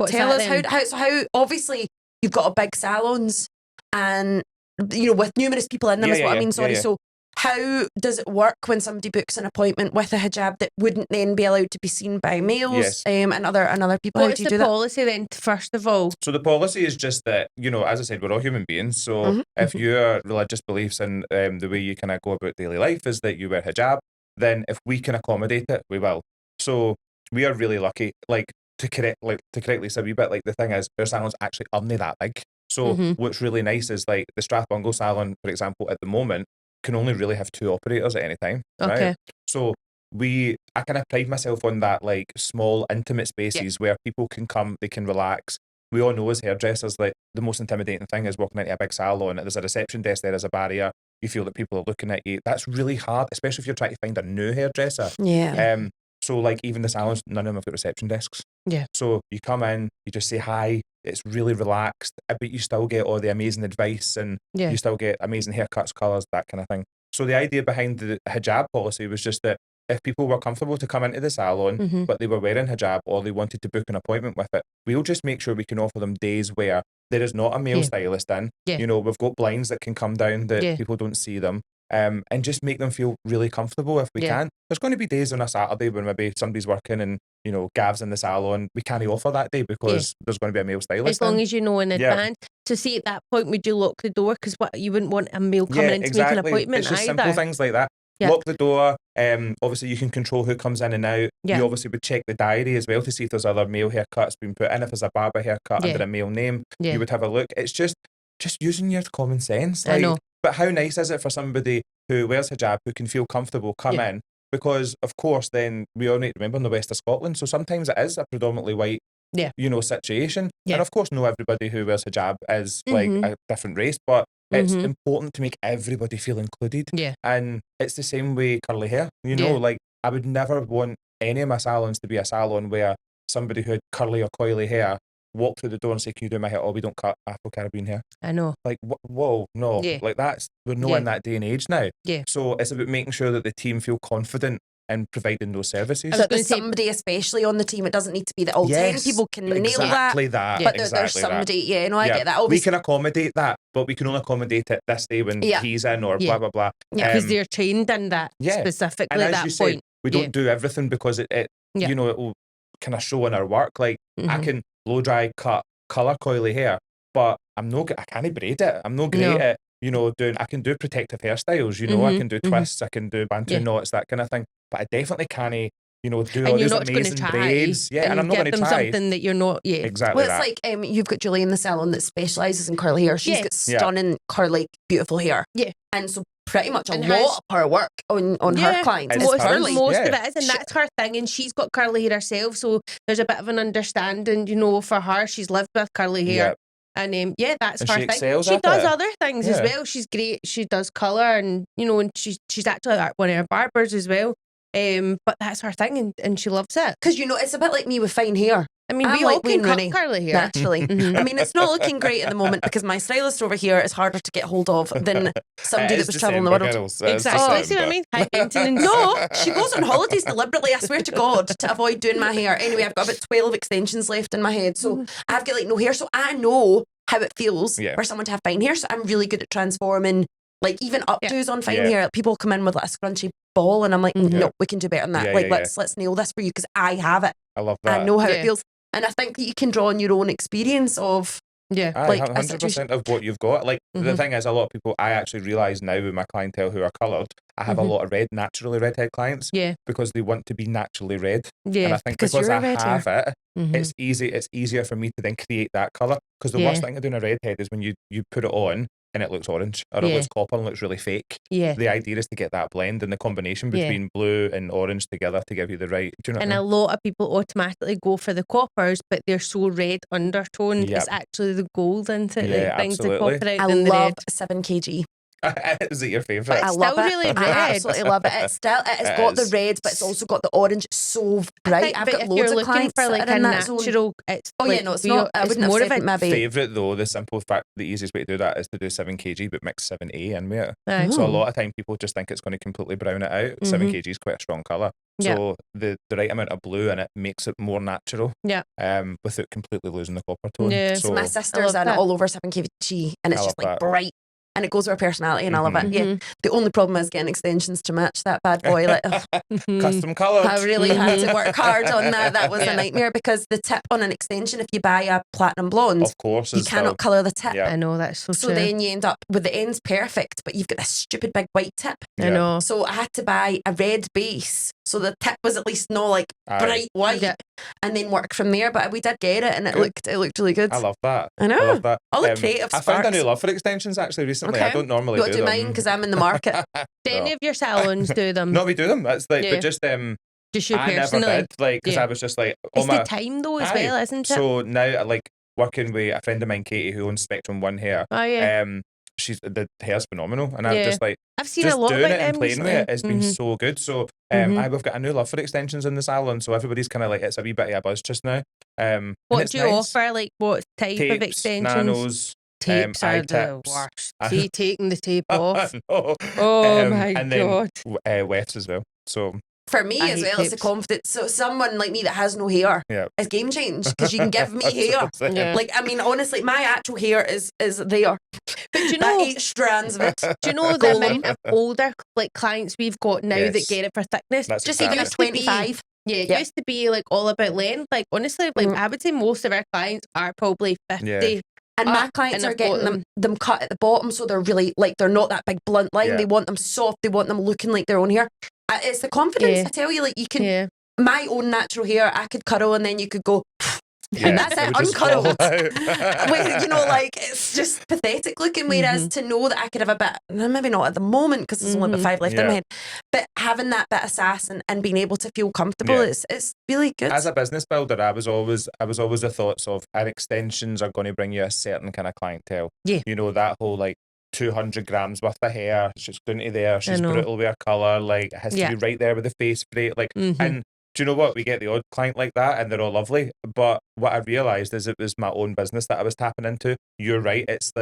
Tell us how obviously you've got a big salons and with numerous people in them is what I mean. So how does it work when somebody books an appointment with a hijab that wouldn't then be allowed to be seen by males and other people? What's the policy then, first of all? So the policy is just that, as I said, we're all human beings. So if your religious beliefs and the way you kind of go about daily life is that you wear hijab, then if we can accommodate it, we will. So we are really lucky. Like, to correctly say a wee bit, like the thing is, our salons actually aren't that big. So what's really nice is like the Strathbungle salon, for example, at the moment, can only really have 2 operators at any time. Okay. Right? So I kind of pride myself on that, like, small, intimate spaces where people can come, they can relax. We all know as hairdressers, like, the most intimidating thing is walking into a big salon. There's a reception desk there, there's a barrier. You feel that people are looking at you. That's really hard, especially if you're trying to find a new hairdresser. Yeah. So, like, even the salons, none of them have got reception desks. Yeah. So you come in, you just say hi. It's really relaxed, but you still get all the amazing advice, and you still get amazing haircuts, colours, that kind of thing. So the idea behind the hijab policy was just that if people were comfortable to come into the salon, but they were wearing hijab or they wanted to book an appointment with it, we'll just make sure we can offer them days where there is not a male stylist in. You know, we've got blinds that can come down that people don't see them. And just make them feel really comfortable if we can. There's going to be days on a Saturday when maybe somebody's working and, you know, Gav's in the salon. We can't offer that day because there's going to be a male stylist. As long as you know in advance. To see at that point, would you lock the door? Because you wouldn't want a male coming in to make an appointment It's just either. simple things like that. Lock the door. Obviously, you can control who comes in and out. You obviously would check the diary as well to see if there's other male haircuts being put in. If there's a barber haircut under a male name, you would have a look. It's just using your common sense. Like, I know. But how nice is it for somebody who wears hijab, who can feel comfortable, come in? Because, of course, then we all need to remember in the west of Scotland, so sometimes it is a predominantly white, you know, situation. And, of course, not everybody who wears hijab is, like, a different race, but it's important to make everybody feel included. And it's the same way curly hair. You know, like, I would never want any of my salons to be a salon where somebody who had curly or coily hair walk through the door and say, "Can you do my hair?" "Oh, we don't cut Afro-Caribbean hair." I know. Like, whoa, no. Like, we're not in that day and age now. So it's about making sure that the team feel confident in providing those services. So there's somebody especially on the team. It doesn't need to be that all 10 people can nail that. Exactly that. But there's somebody, I get that. Obviously, we can accommodate that, but we can only accommodate it this day when he's in or blah, blah, blah. Because they're trained in that specifically and at as that you point. Said, we don't do everything because it you know, it will kind of show in our work. Like, I can blow dry, cut, colour coily hair, but I can't braid it. I'm not great at, you know, I can do protective hairstyles, you know, I can do twists, I can do bantu knots, that kind of thing, but I definitely can't, you know, do all these amazing braids. And I'm not going to try something that you're not, exactly. Well, it's like you've got Julie in the salon that specialises in curly hair. She's got stunning, curly, beautiful hair. And so pretty much a lot of her work on her clients. Most of it is, and that's her thing, and she's got curly hair herself, so there's a bit of an understanding, you know, for her. She's lived with curly hair. And that's her thing. She does other things as well. She's great. She does colour, and you know, and she's actually one of our barbers as well. But that's her thing, and she loves it. Because, you know, it's a bit like me with fine hair. I mean, we all can cut curly hair. Naturally. I mean, it's not looking great at the moment because my stylist over here is harder to get hold of than somebody that was travelling the world. Exactly. See what I mean? No, she goes on holidays deliberately, I swear to God, to avoid doing my hair. Anyway, I've got about 12 extensions left in my head. So I've got like no hair. So I know how it feels for someone to have fine hair. So I'm really good at transforming, like, even updos on fine hair. People come in with like a scrunchy ball and I'm like, no, we can do better than that. Let's nail this for you because I have it. I love that. I know how it feels. And I think that you can draw on your own experience of like 100% of what you've got. Like, the thing is, a lot of people, I actually realise now with my clientele who are coloured, I have a lot of naturally redhead clients because they want to be naturally red. And I think because I have it, it's easier for me to then create that colour. Because the worst thing to do in a redhead is when you put it on and it looks orange or it looks copper and looks really fake. The idea is to get that blend and the combination between blue and orange together to give you the right. Do you know what I mean? A lot of people automatically go for the coppers, but they're so red undertone. It's actually the gold into it that brings the copper out. I love 7kg. Is it your favourite? I love it. Really red. I absolutely love it. It's got the red, but it's also got the orange. So bright. I've got loads of clients for like a natural. It's it's not. I wouldn't more have said maybe. Favourite though, the simple fact, the easiest way to do that is to do 7kg, but mix 7A in with it. So a lot of time people just think it's going to completely brown it out. 7kg is quite a strong colour. So the right amount of blue in it makes it more natural. Without completely losing the copper tone. So my sister's in it all over 7kg, and it's just like bright. And it goes with her personality, and I love it. The only problem is getting extensions to match that bad boy. Like, custom coloured. I really had to work hard on that. That was a nightmare because the tip on an extension, if you buy a platinum blonde, of course, you cannot colour the tip. I know, that's so true. So then you end up with the ends perfect, but you've got this stupid big white tip. I know. So I had to buy a red base, so the tip was at least not like bright white, and then work from there. But we did get it, and it looked really good. I love that. I know. I love that. All the creative I found a new love for extensions actually recently. I don't normally do them. Mine because I'm in the market. Do any of your salons do them? No, we do them. That's like, but just you I never did, like, because I was just like, it's the time though as well, isn't it? So now I like working with a friend of mine, Katie, who owns Spectrum One Hair. Oh yeah. The hair's phenomenal, and I'm just like, I've seen a lot doing about it and playing with it. It's been so good. So we've got a new love for extensions in the salon. So everybody's kind of like, it's a wee bit of a buzz just now. What do you offer? Like what type of extensions? Nanos. Tapes are the worst. See, taking the tape off. Oh my God. Then wets as well. So for me as well, it's the confidence. So someone like me that has no hair is game change because you can give me hair. Like, I mean, honestly, my actual hair is there. But do you know 8 strands of it? Do you know the amount of older like clients we've got now that get it for thickness? That's just even 25. It used to be like all about length. Like honestly, like I would say most of our clients are probably 50. And my clients are getting them cut at the bottom, so they're really like they're not that big blunt line. They want them soft. They want them looking like their own hair. It's the confidence. I tell you, like you can. My own natural hair, I could cuddle, and then you could go. And that's it, uncuddled. You know, like it's just pathetic looking. Whereas to know that I could have a bit, maybe not at the moment because there's only about 5 left in my head, but having that bit of sass and being able to feel comfortable, it's really good. As a business builder, I was always the thoughts of our extensions are going to bring you a certain kind of clientele. Yeah, you know that whole like 200 grams worth of hair. She's going to there. She's brutal with her colour. Like it has to be right there with the face spray. Like and. Do you know what? We get the odd client like that and they're all lovely. But what I realised is it was my own business that I was tapping into. You're right. It's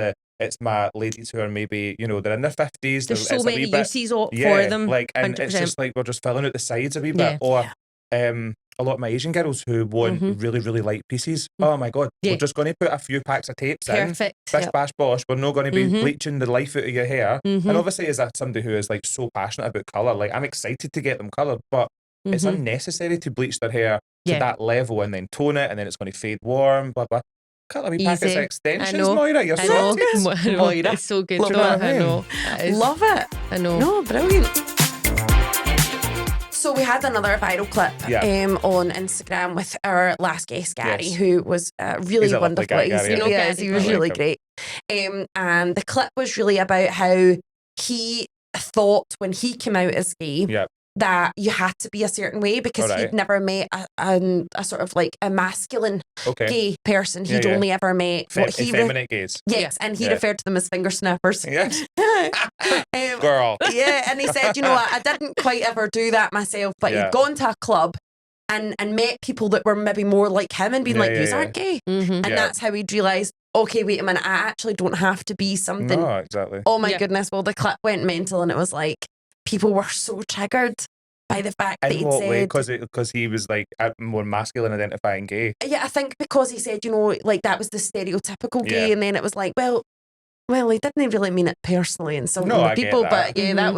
my ladies who are maybe, you know, they're in their 50s. There's so many uses for them. Like, and 100%. It's just like we're just filling out the sides a wee bit. Or a lot of my Asian girls who want really, really light pieces. Oh my God. We're just going to put a few packs of tapes in. Bish, bash, bosh. We're not going to be bleaching the life out of your hair. And obviously as somebody who is like so passionate about colour, like I'm excited to get them coloured, but it's unnecessary to bleach their hair to that level and then tone it and then it's going to fade warm, blah, blah. Cut a wee packets of extensions, Moira. You're so good. Moira. It's so good. I know. Love it. I know. No, brilliant. So we had another viral clip on Instagram with our last guest, Gary, who was really wonderful. Guy, Gary, he was really great. And the clip was really about how he thought when he came out as gay that you had to be a certain way because he'd never met a sort of like a masculine gay person. He'd only ever met effeminate gays. Yes, and he referred to them as finger snappers. Yes. Girl. Yeah, and he said, you know what, I didn't quite ever do that myself, but he'd gone to a club and met people that were maybe more like him and been like, these aren't gay. And that's how he'd realised, okay, wait a minute, I actually don't have to be something. No, exactly. Oh my goodness. Well, the clip went mental and it was like, people were so triggered by the fact that he'd said... Because he was like more masculine identifying gay. Yeah, I think because he said, you know, like that was the stereotypical gay and then it was like, well, he didn't really mean it personally and some the people, but that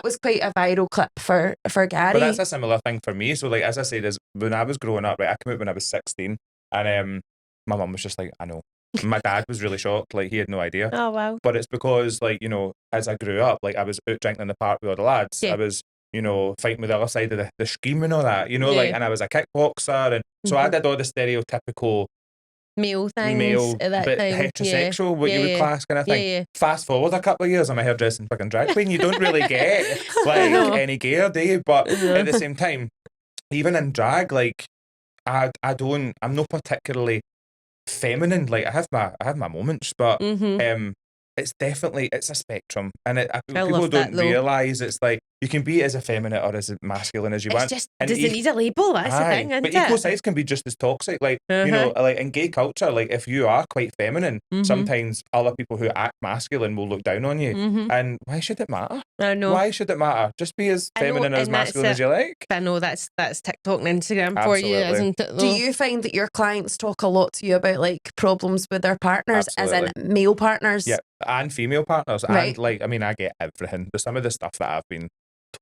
was quite a viral clip for Gary. But that's a similar thing for me. So like, as I said, is when I was growing up, right, I came out when I was 16 and my mum was just like, I know. My dad was really shocked, like he had no idea. Oh wow. But it's because like, you know, as I grew up, like I was out drinking in the park with all the lads. I was, you know, fighting with the other side of the scheme and all that, you know, like, and I was a kickboxer and so I did all the stereotypical male things at that but time. Heterosexual, what you would class kind of thing. Fast forward a couple of years, I'm a hairdressing fucking drag queen. You don't really get like any gayer, do you? But at the same time, even in drag, like I'm not particularly feminine. Like I have my moments, but it's a spectrum, and people don't realise it's like you can be as effeminate or as masculine as you want. Does it need a label? That's the thing, isn't but equal sides can be just as toxic. Like you know, like in gay culture, like if you are quite feminine, sometimes other people who act masculine will look down on you. And why should it matter? I know. Why should it matter? Just be as feminine or as masculine as you like. I know that's TikTok and Instagram for you, isn't it? Though? Do you find that your clients talk a lot to you about like problems with their partners, as in male partners? Yeah, and female partners, right. And like I mean, I get everything. But some of the stuff that I've been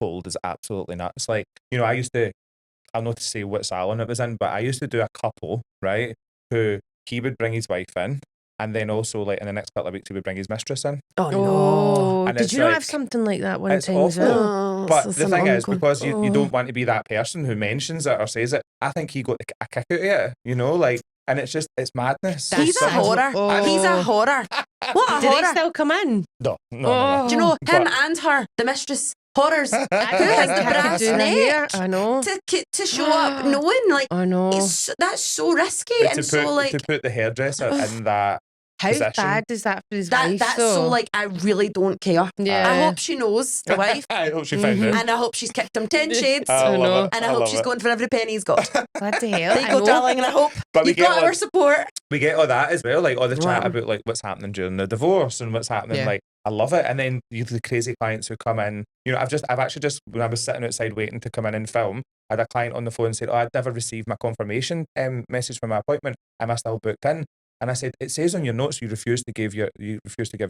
told is absolutely nuts. Like, you know, I'll not to say what salon it was in, but I used to do a couple, right, who he would bring his wife in And then also, like, in the next couple of weeks, he would bring his mistress in. Oh, no. And did you not have something like that one time as well? But the thing is, because you don't want to be that person who mentions it or says it, I think he got a kick out of it, you know, like, and it's madness. He's a horror. He's a horror. What a Did horror. they still come in? No. Do you know, him and her, the mistress, horrors. Who has the brass neck? I know. To show up knowing, like, I know. That's so risky. But and so, like, to put the hairdresser in that How position. bad is that for his wife? That's though? so, like, I really don't care. Yeah. I hope she knows, the wife. I hope she found it. And I hope she's kicked him 10 shades. I love it. And I hope she's going for every penny he's got. What the hell? There you go, darling, and I hope you've got our support. We get all that as well, like all the chat about like what's happening during the divorce and what's happening. Like, I love it. And then you the crazy clients who come in. You know, I've actually just, when I was sitting outside waiting to come in and film, I had a client on the phone said, I'd never received my confirmation message for my appointment. Am I still booked in? And I said, it says on your notes you refuse to give your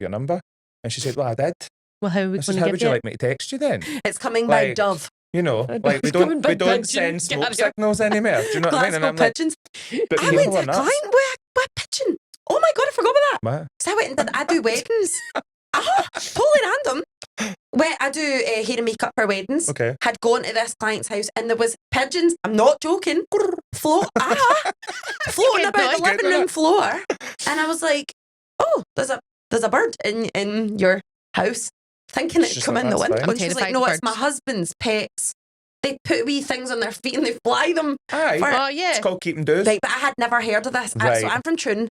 number. And she said, well, I did. Well, how would you like me to text you then? It's coming by Dove. You know, like we don't send smoke signals anymore. Do you know what I mean? And I'm pigeons. Like, but I went to a client with a pigeon. Oh my God, I forgot about that. What? So I went and I do weddings. Totally random. Where I do hair and makeup for weddings. Okay. Had gone to this client's house and there was pigeons. I'm not joking. Floating about the living room floor. And I was like, oh, there's a bird in your house. Thinking it'd come in the window. And she's like, no, it's my husband's pets. They put wee things on their feet and they fly them. Aye. Oh, yeah. It's called keeping doos. Right, but I had never heard of this. Right. So I'm from Troon.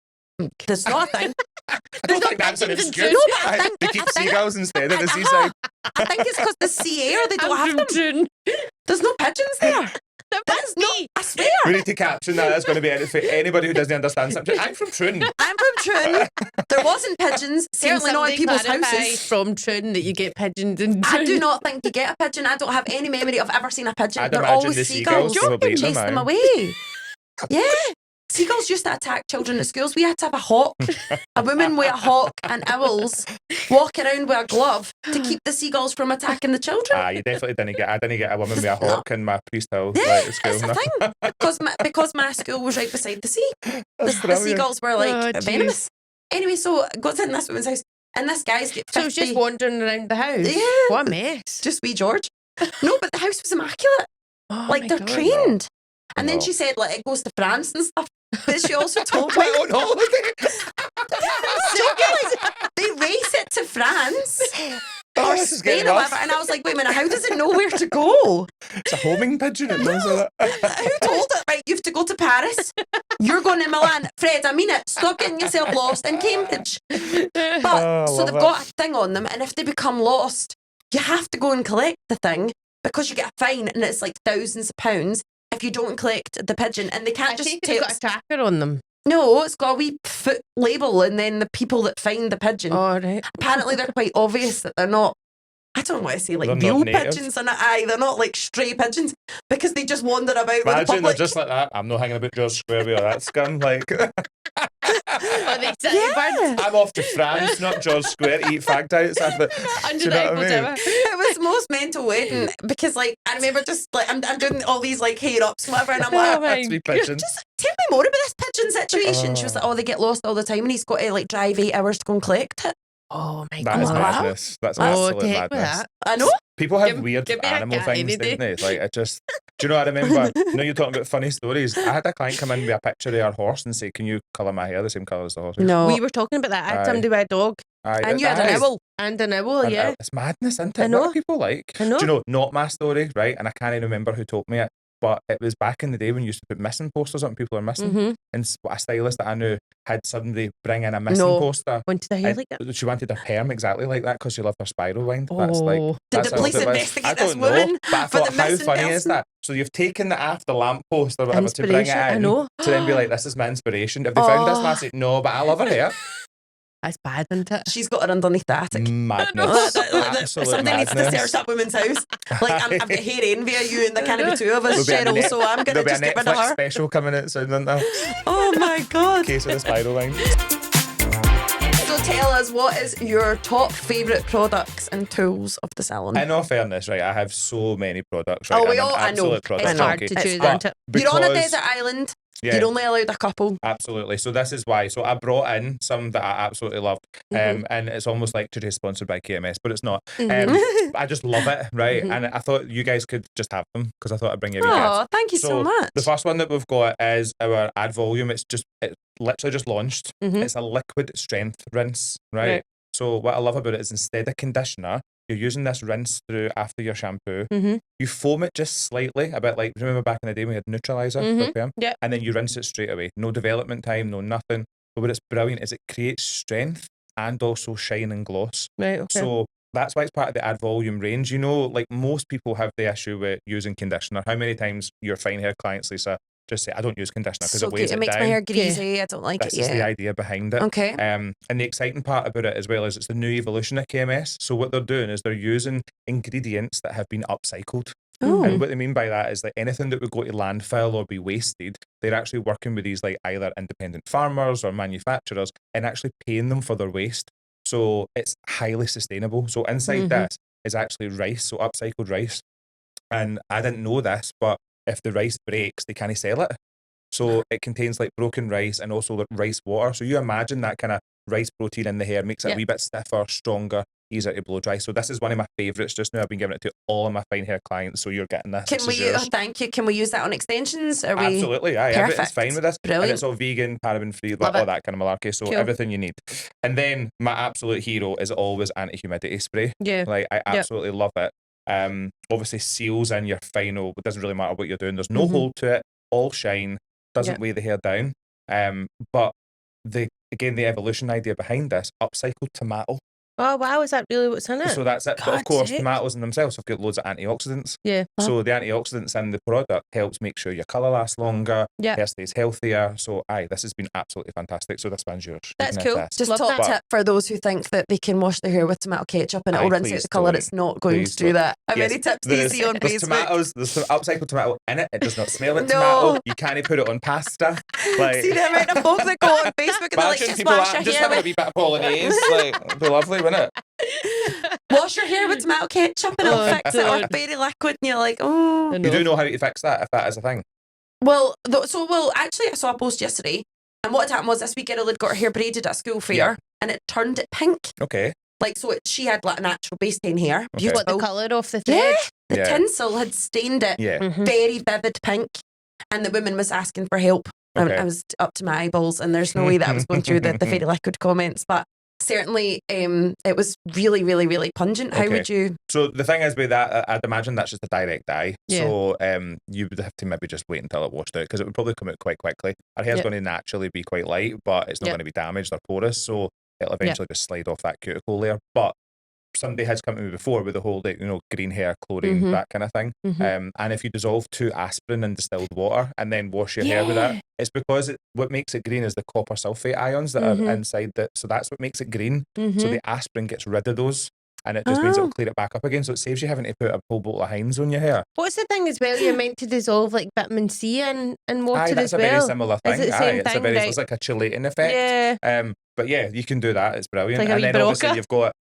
There's not a thing. I don't think that's an excuse. No, but I think they keep seagulls instead of the seaside. I think it's because the sea air, they don't have them. There's no pigeons there. That's me. I swear. We need to caption that. That's going to be it for anybody who doesn't understand something. I'm from Troon. I'm from Troon. There wasn't pigeons. Certainly not in people's houses. From Troon that you get pigeons in Troon. I do not think you get a pigeon. I don't have any memory of ever seeing a pigeon. I'd They're imagine always the seagulls. probably Chase them away. Yeah. Seagulls used to attack children at schools. We had to have a hawk, a woman with a hawk and owls walk around with a glove to keep the seagulls from attacking the children. You definitely didn't get. I didn't get a woman with a hawk in my Priest Hill at school. It's a thing because my school was right beside the sea. The seagulls were like venomous. Anyway, so goes in this woman's house, and this guy's get 50. So it was just wandering around the house. Yeah, what a mess. Just wee George. No, but the house was immaculate. Like they're trained. And then she said, like, it goes to France and stuff. But she also told me on holiday. They race it to France or Spain or whatever. And I was like, wait a minute, how does it know where to go? It's a homing pigeon. It knows that. Who told it? Right, you have to go to Paris. You're going to Milan. Fred, I mean it. Stop getting yourself lost in Cambridge. But so they've got a thing on them, and if they become lost, you have to go and collect the thing because you get a fine, and it's like thousands of pounds if you don't collect the pigeon, and they can't just take. It's got a tracker on them. No, it's got a wee foot label, and then the people that find the pigeon. Oh, right. Apparently, they're quite obvious that they're not. I don't want to say like real pigeons, and they're not like stray pigeons because they just wander about. Imagine with the public. They're just like that. I'm not hanging about George Square with all that scum. Like, I'm off to France, not George Square, to eat fag diets after. You know what I mean? It was the most mental wedding because, like, I remember just like I'm doing all these like hair ups, whatever, and I'm like, just tell me more about this pigeon situation. She was like, oh, they get lost all the time, and he's got to like drive 8 hours to go and collect it. Oh my God. That is madness. That's absolute madness. That. I know. People have weird animal things, don't they? Like, it just... Do you know what I remember? You're talking about funny stories. I had a client come in with a picture of our horse and say, can you colour my hair the same colour as the horse? No. We were talking about that. I had somebody with a dog. And you had an owl. And an owl, yeah. It's madness, isn't it? What are people like? I know. Do you know, not my story, right? And I can't even remember who told me it. But it was back in the day when you used to put missing posters up and people are missing. Mm-hmm. And a stylist that I knew had somebody bring in a missing poster. Wanted her hair like that? She wanted her perm exactly like that because she loved her spiral wind. Oh. That's like, did the police investigate this woman? But I thought, how funny is that? So you've taken the after lamp post or whatever to bring it in. I know. To then be like, this is my inspiration. Have they found this last week? No, but I love her hair. That's bad, isn't it? She's got her underneath the attic. Madness. Somebody needs to search that woman's house. Like, I've got hair envy of you and there can't be two of us, Cheryl, so I'm going to just get rid of her. Special coming out soon, isn't there? Oh my God. Case of the spiral line. So tell us, what is your top favourite products and tools of the salon? In all fairness, right, I have so many products. Right? I know. It's hard to choose, isn't it? You're on a desert island. You're only allowed a couple. Absolutely. So this is why. So I brought in some that I absolutely loved. And it's almost like today's sponsored by KMS, but it's not. I just love it, right? And I thought you guys could just have them because I thought I'd bring you a wee gift. Oh, thank you so much. The first one that we've got is our Add Volume. It's literally just launched. It's a liquid strength rinse, right? So what I love about it is instead of conditioner, you're using this rinse through after your shampoo. You foam it just slightly, a bit like, remember back in the day we had neutralizer, and then you rinse it straight away. No development time, no nothing. But what it's brilliant is it creates strength and also shine and gloss. Right, okay. So that's why it's part of the Add Volume range. You know, like most people have the issue with using conditioner. How many times your fine hair clients, Lisa, just say, I don't use conditioner because it weighs it down. It makes my hair greasy. I don't like it. This is the idea behind it. Okay. And the exciting part about it as well is it's the new evolution of KMS. So what they're doing is they're using ingredients that have been upcycled. And what they mean by that is like anything that would go to landfill or be wasted, they're actually working with these like either independent farmers or manufacturers and actually paying them for their waste. So it's highly sustainable. So inside this is actually rice, so upcycled rice. And I didn't know this, but if the rice breaks, they can't sell it. So it contains like broken rice and also like rice water. So you imagine that kind of rice protein in the hair makes it a wee bit stiffer, stronger, easier to blow dry. So this is one of my favourites just now. I've been giving it to all of my fine hair clients. So you're getting this. Thank you. Can we use that on extensions? Absolutely. Everything's fine with this. Brilliant. And it's all vegan, paraben free, all that kind of malarkey. So everything you need. And then my absolute hero is always anti-humidity spray. Yeah. Like I absolutely love it. Obviously seals in your final, it doesn't really matter what you're doing. There's no hold to it, all shine, doesn't weigh the hair down. But the evolution idea behind this, upcycled tomato. Oh wow, is that really what's in it? So that's it. But of course, tomatoes in themselves have got loads of antioxidants. Yeah. So the antioxidants in the product helps make sure your colour lasts longer, hair stays healthier. So this has been absolutely fantastic. So this one's yours. That's cool. Just top tip for those who think that they can wash their hair with tomato ketchup and it will rinse out the colour. It's not going to do that. How many tips do you see on Facebook? There's some upcycled tomato in it. It does not smell like tomato. You can't put it on pasta. Like, see the amount of folk that go on Facebook and they're like, just wash your just hair having a wee bit of bolognese. Like, it'd be lovely, wouldn't it? Wash your hair with tomato ketchup and it'll fix it, or very liquid, and you're like, oh. You do know how to fix that if that is a thing. Well, actually, I saw a post yesterday, and what had happened was this wee girl had got her hair braided at a school fair, and it turned it pink. Okay. Like, so she had like natural base tan hair. Okay. What, the colour off the thread? Yeah, the tinsel had stained it very vivid pink, and the woman was asking for help. Okay. I was up to my eyeballs, and there's no way that I was going through the very liquid comments, but certainly it was really, really, really pungent. How would you? So the thing is with that, I'd imagine that's just a direct dye. Yeah. So you would have to maybe just wait until it washed out because it would probably come out quite quickly. Our hair's going to naturally be quite light, but it's not going to be damaged or porous, so it'll eventually just slide off that cuticle layer. But somebody has come to me before with the whole, like, green hair, chlorine, that kind of thing. And if you dissolve 2 aspirin in distilled water and then wash your hair with that, it's because what makes it green is the copper sulfate ions that are inside that. So that's what makes it green. So the aspirin gets rid of those. And it just means it'll clear it back up again. So it saves you having to put a whole bottle of Heinz on your hair. What's the thing as well? You're meant to dissolve like vitamin C in water that's as well. a very similar thing. Is it the same thing? It's like a chelating effect. Yeah. But yeah, you can do that. It's brilliant. Like and then obviously you've got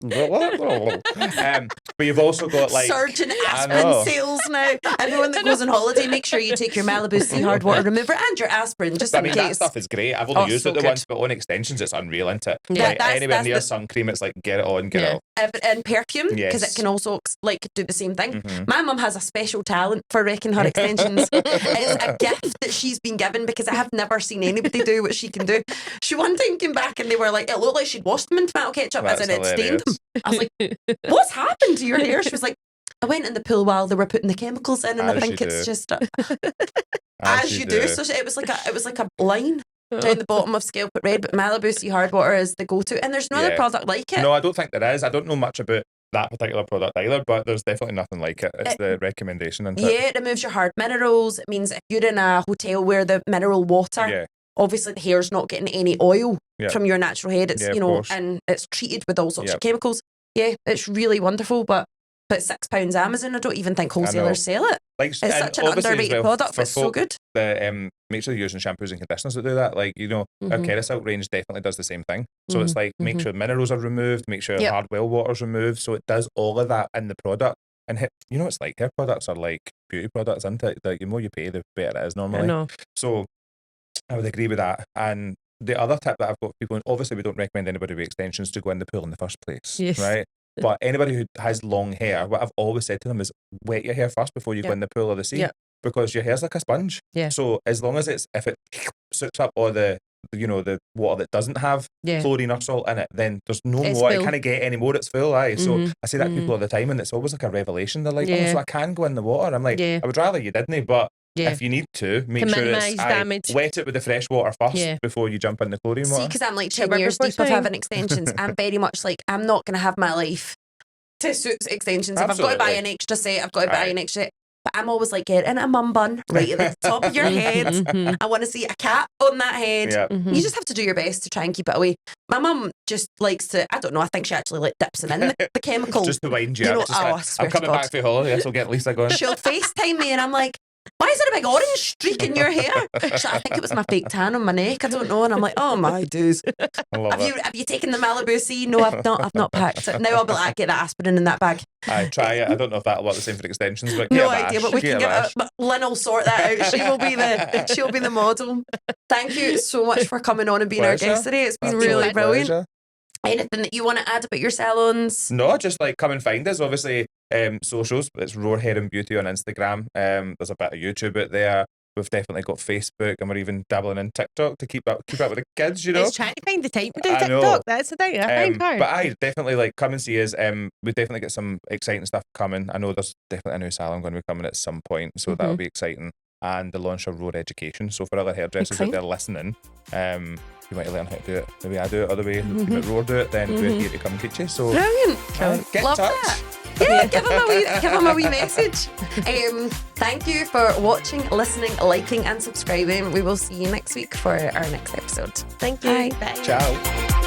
but you've also got like surgeon aspirin sales now. Everyone that goes on holiday, make sure you take your Malibu Sea Hard Water Remover and your aspirin just in case. That stuff is great. I've only used it the once, but on extensions it's unreal, isn't it? Yeah, like anywhere near sun cream, it's like get it on, get it off. And perfume, because it can also like do the same thing. My mum has a special talent for wrecking her extensions. It's a gift that she's been given because I have never seen anybody do what she can do. She one time came back and they were like, it looked like she'd washed them in tomato ketchup, as in it stained them. I was like, what's happened to your hair? She was like, I went in the pool while they were putting the chemicals in, and I think it's just as you do. So it was like a line down the bottom of Scalp It Red, but Malibu Sea Hard Water is the go-to, and there's no other product like it. No, I don't think there is. I don't know much about that particular product either, but there's definitely nothing like it. It's the recommendation. It removes your hard minerals. It means if you're in a hotel where the mineral water, obviously the hair's not getting any oil from your natural head. It's and it's treated with all sorts of chemicals. Yeah, it's really wonderful, but £6 Amazon, I don't even think wholesalers sell it. Like, it's such an underrated product, but it's so good. Make sure you're using shampoos and conditioners that do that. Like, our Kerasilk range definitely does the same thing. So it's like, make sure minerals are removed, make sure hard well water's removed. So it does all of that in the product. And you know, it's like hair products are like beauty products, isn't it? Like the more you pay, the better it is normally. I know. So I would agree with that. And the other tip that I've got for people, and obviously we don't recommend anybody with extensions to go in the pool in the first place, Yes. right? But anybody who has long hair, what I've always said to them is wet your hair first before you go in the pool or the sea, because your hair's like a sponge. Yeah. So as long as if it soaks up all the water that doesn't have chlorine or salt in it, then there's no It's more. full. It can't get any more. It's full. So I say that to people all the time, and it's always like a revelation. They're like, oh, so I can go in the water. I'm like, I would rather you didn't, but if you need to, make sure it's damage. Wet it with the fresh water first before you jump in the chlorine water. See, because I'm like 10 years deep of having extensions, I'm very much like, I'm not going to have my life to suit extensions. Absolutely. If I've got to buy an extra set, I've got to buy an extra set. But I'm always like, get in a mum bun right at the top of your head. I want to see a cap on that head. You just have to do your best to try and keep it away. My mum just likes to, I don't know, I think she actually like dips them in the chemical. Just to wind you up. I'm coming back for holiday, so get Lisa going. She'll FaceTime me and I'm like, why is there a big orange streak in your hair? She's like, I think it was my fake tan on my neck. I don't know. And I'm like, oh my dudes. Have you taken the Malibu C? No, I've not packed it. Now I'll be like, get that aspirin in that bag. I try it. I don't know if that'll work the same for extensions, but no idea. But we can get Lynn will sort that out. She'll be the model. Thank you so much for coming on and being our guest today. It's been really brilliant. Pleasure. Anything that you want to add about your salons? No, just like come and find us. Obviously, socials. It's Raw Hair and Beauty on Instagram. There's a bit of YouTube out there. We've definitely got Facebook, and we're even dabbling in TikTok to keep up with the kids. You know, it's trying to find the time to do TikTok. That's the thing. I find hard. But I definitely come and see us. We definitely get some exciting stuff coming. I know there's definitely a new salon going to be coming at some point, so that'll be exciting. And the launch of Road Education. So for other hairdressers out there listening, you might learn how to do it the way I do it, or the way Roar do it, then we're here to come and teach you. So brilliant. Get Love in touch. That. Yeah, give them a wee message. Thank you for watching, listening, liking and subscribing. We will see you next week for our next episode. Thank you. Bye. Ciao.